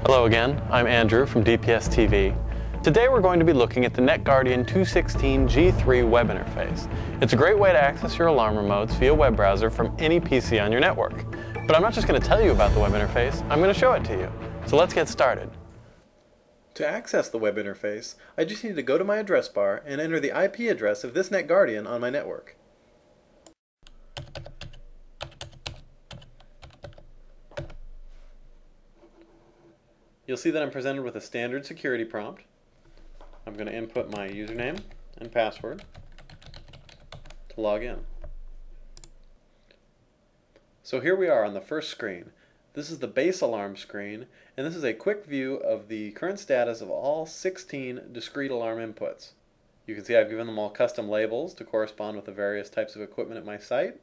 Hello again, I'm Andrew from DPS TV. Today we're going to be looking at the NetGuardian 216 G3 web interface. It's a great way to access your alarm remotes via web browser from any PC on your network. But I'm not just going to tell you about the web interface, I'm going to show it to you. So let's get started. To access the web interface, I just need to go to my address bar and enter the IP address of this NetGuardian on my network. You'll see that I'm presented with a standard security prompt. I'm going to input my username and password to log in. So here we are on the first screen. This is the base alarm screen, and this is a quick view of the current status of all 16 discrete alarm inputs. You can see I've given them all custom labels to correspond with the various types of equipment at my site.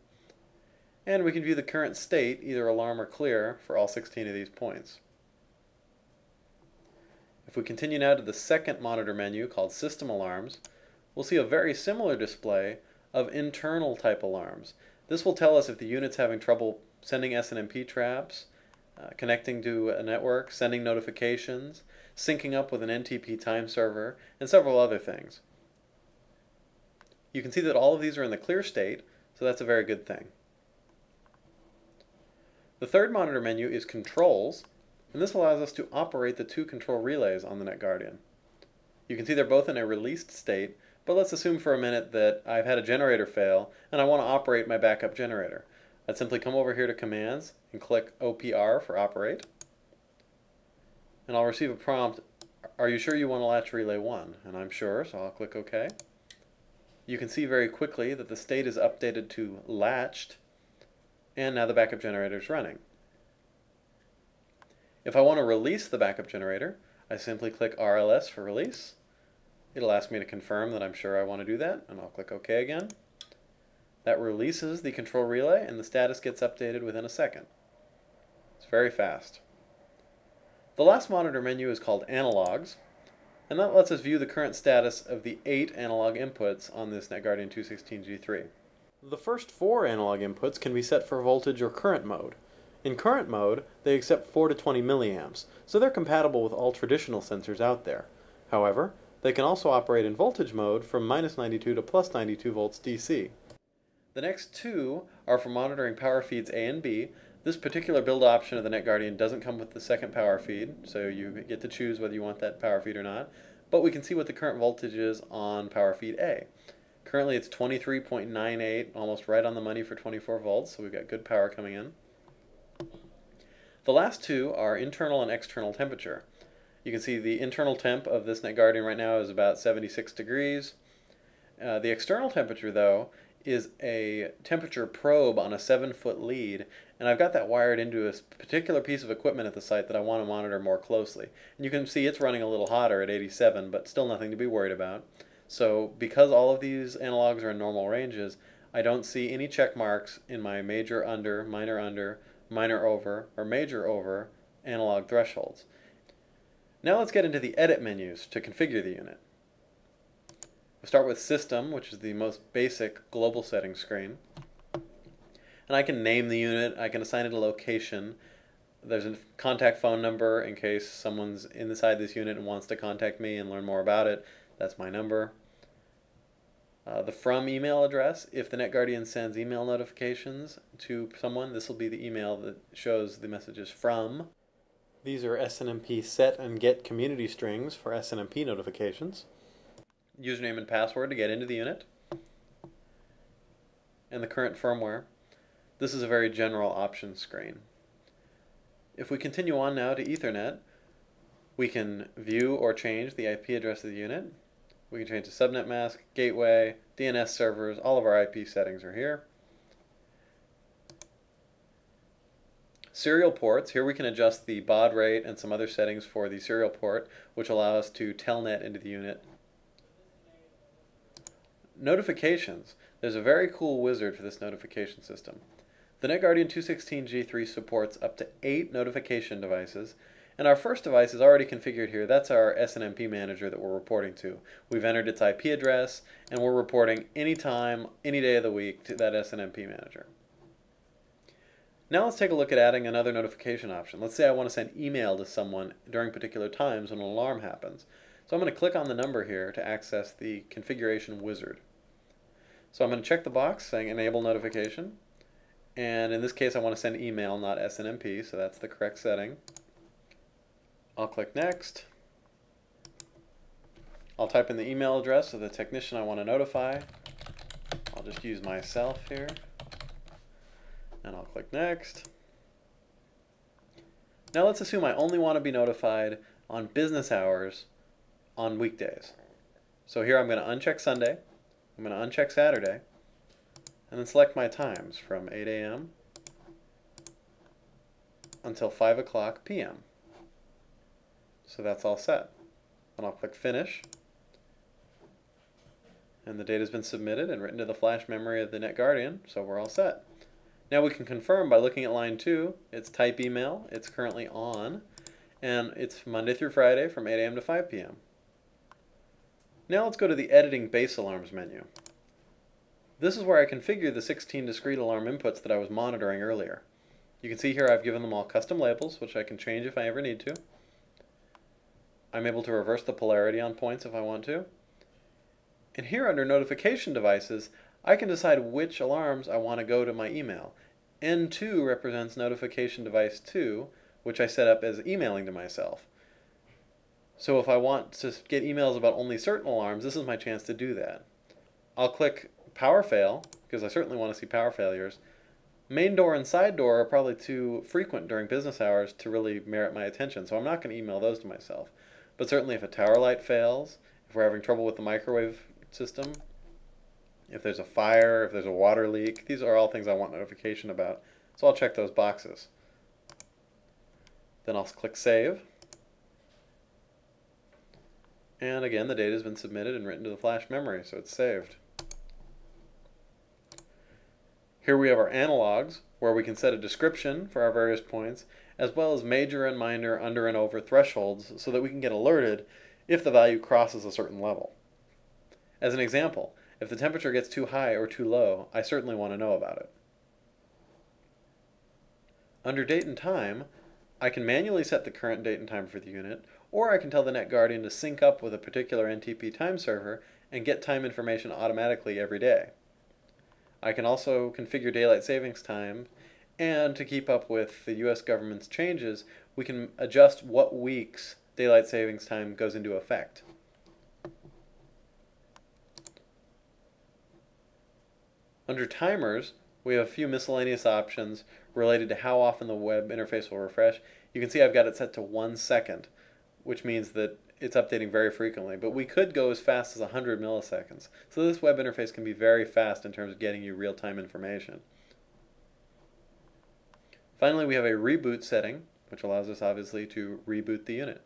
And we can view the current state, either alarm or clear, for all 16 of these points. If we continue now to the second monitor menu called System Alarms, we'll see a very similar display of internal type alarms. This will tell us if the unit's having trouble sending SNMP traps, connecting to a network, sending notifications, syncing up with an NTP time server, and several other things. You can see that all of these are in the clear state, so that's a very good thing. The third monitor menu is Controls, and this allows us to operate the two control relays on the NetGuardian. You can see they're both in a released state, but let's assume for a minute that I've had a generator fail and I want to operate my backup generator. I'd simply come over here to Commands and click OPR for Operate, and I'll receive a prompt, are you sure you want to latch relay 1? And I'm sure, so I'll click OK. You can see very quickly that the state is updated to latched, and now the backup generator is running. If I want to release the backup generator, I simply click RLS for release. It'll ask me to confirm that I'm sure I want to do that, and I'll click OK again. That releases the control relay, and the status gets updated within a second. It's very fast. The last monitor menu is called Analogs, and that lets us view the current status of the 8 analog inputs on this NetGuardian 216 G3. The first 4 analog inputs can be set for voltage or current mode. In current mode, they accept 4 to 20 milliamps, so they're compatible with all traditional sensors out there. However, they can also operate in voltage mode from -92 to +92 volts DC. The next 2 are for monitoring power feeds A and B. This particular build option of the NetGuardian doesn't come with the second power feed, so you get to choose whether you want that power feed or not. But we can see what the current voltage is on power feed A. Currently it's 23.98, almost right on the money for 24 volts, so we've got good power coming in. The last 2 are internal and external temperature. You can see the internal temp of this NetGuardian right now is about 76 degrees. The external temperature, though, is a temperature probe on a 7-foot lead, and I've got that wired into a particular piece of equipment at the site that I want to monitor more closely. And you can see it's running a little hotter at 87, but still nothing to be worried about. So because all of these analogs are in normal ranges, I don't see any check marks in my major under, minor over, or major over analog thresholds. Now let's get into the edit menus to configure the unit. We'll start with System, which is the most basic global settings screen. And I can name the unit, I can assign it a location. There's a contact phone number in case someone's inside this unit and wants to contact me and learn more about it. That's my number. The from email address, if the NetGuardian sends email notifications to someone, this will be the email that shows the messages from. These are SNMP set and get community strings for SNMP notifications. Username and password to get into the unit. And the current firmware. This is a very general options screen. If we continue on now to Ethernet, we can view or change the IP address of the unit. We can change the subnet mask, gateway, DNS servers, all of our IP settings are here. Serial ports, here we can adjust the baud rate and some other settings for the serial port, which allow us to telnet into the unit. Notifications, there's a very cool wizard for this notification system. The NetGuardian 216 G3 supports up to 8 notification devices, and our first device is already configured here. That's our SNMP manager that we're reporting to. We've entered its IP address, and we're reporting anytime, any day of the week to that SNMP manager. Now let's take a look at adding another notification option. Let's say I want to send email to someone during particular times when an alarm happens. So I'm going to click on the number here to access the configuration wizard. So I'm going to check the box saying enable notification. And in this case I want to send email, not SNMP, so that's the correct setting. I'll click next. I'll type in the email address of the technician I want to notify. I'll just use myself here. And I'll click next. Now let's assume I only want to be notified on business hours on weekdays. So here I'm going to uncheck Sunday, I'm going to uncheck Saturday, and then select my times from 8 a.m. until 5 o'clock p.m. So that's all set. And I'll click Finish. And the data has been submitted and written to the flash memory of the NetGuardian, so we're all set. Now we can confirm by looking at line 2, it's type email, it's currently on, and it's Monday through Friday from 8 a.m. to 5 p.m. Now let's go to the Editing Base Alarms menu. This is where I configure the 16 discrete alarm inputs that I was monitoring earlier. You can see here I've given them all custom labels, which I can change if I ever need to. I'm able to reverse the polarity on points if I want to. And here under Notification Devices, I can decide which alarms I want to go to my email. N2 represents Notification Device 2, which I set up as emailing to myself. So if I want to get emails about only certain alarms, this is my chance to do that. I'll click Power Fail, because I certainly want to see power failures. Main door and side door are probably too frequent during business hours to really merit my attention, so I'm not going to email those to myself. But certainly if a tower light fails, if we're having trouble with the microwave system, if there's a fire, if there's a water leak, these are all things I want notification about. So I'll check those boxes. Then I'll click Save. And again, the data has been submitted and written to the flash memory, so it's saved. Here we have our analogs, where we can set a description for our various points, as well as major and minor under and over thresholds, so that we can get alerted if the value crosses a certain level. As an example, if the temperature gets too high or too low, I certainly want to know about it. Under date and time, I can manually set the current date and time for the unit, or I can tell the NetGuardian to sync up with a particular NTP time server and get time information automatically every day. I can also configure daylight savings time, and to keep up with the US government's changes, we can adjust what weeks daylight savings time goes into effect. Under timers, we have a few miscellaneous options related to how often the web interface will refresh. You can see I've got it set to 1 second, which means that it's updating very frequently, but we could go as fast as 100 milliseconds. So this web interface can be very fast in terms of getting you real-time information. Finally, we have a reboot setting, which allows us obviously to reboot the unit.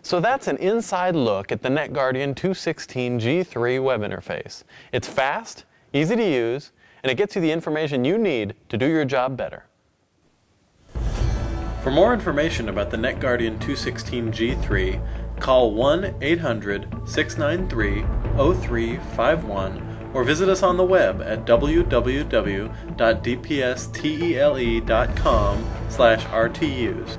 So that's an inside look at the NetGuardian 216G3 web interface. It's fast, easy to use, and it gets you the information you need to do your job better. For more information about the NetGuardian 216G3, call 1-800-693-0351 or visit us on the web at www.dpstele.com/RTUs.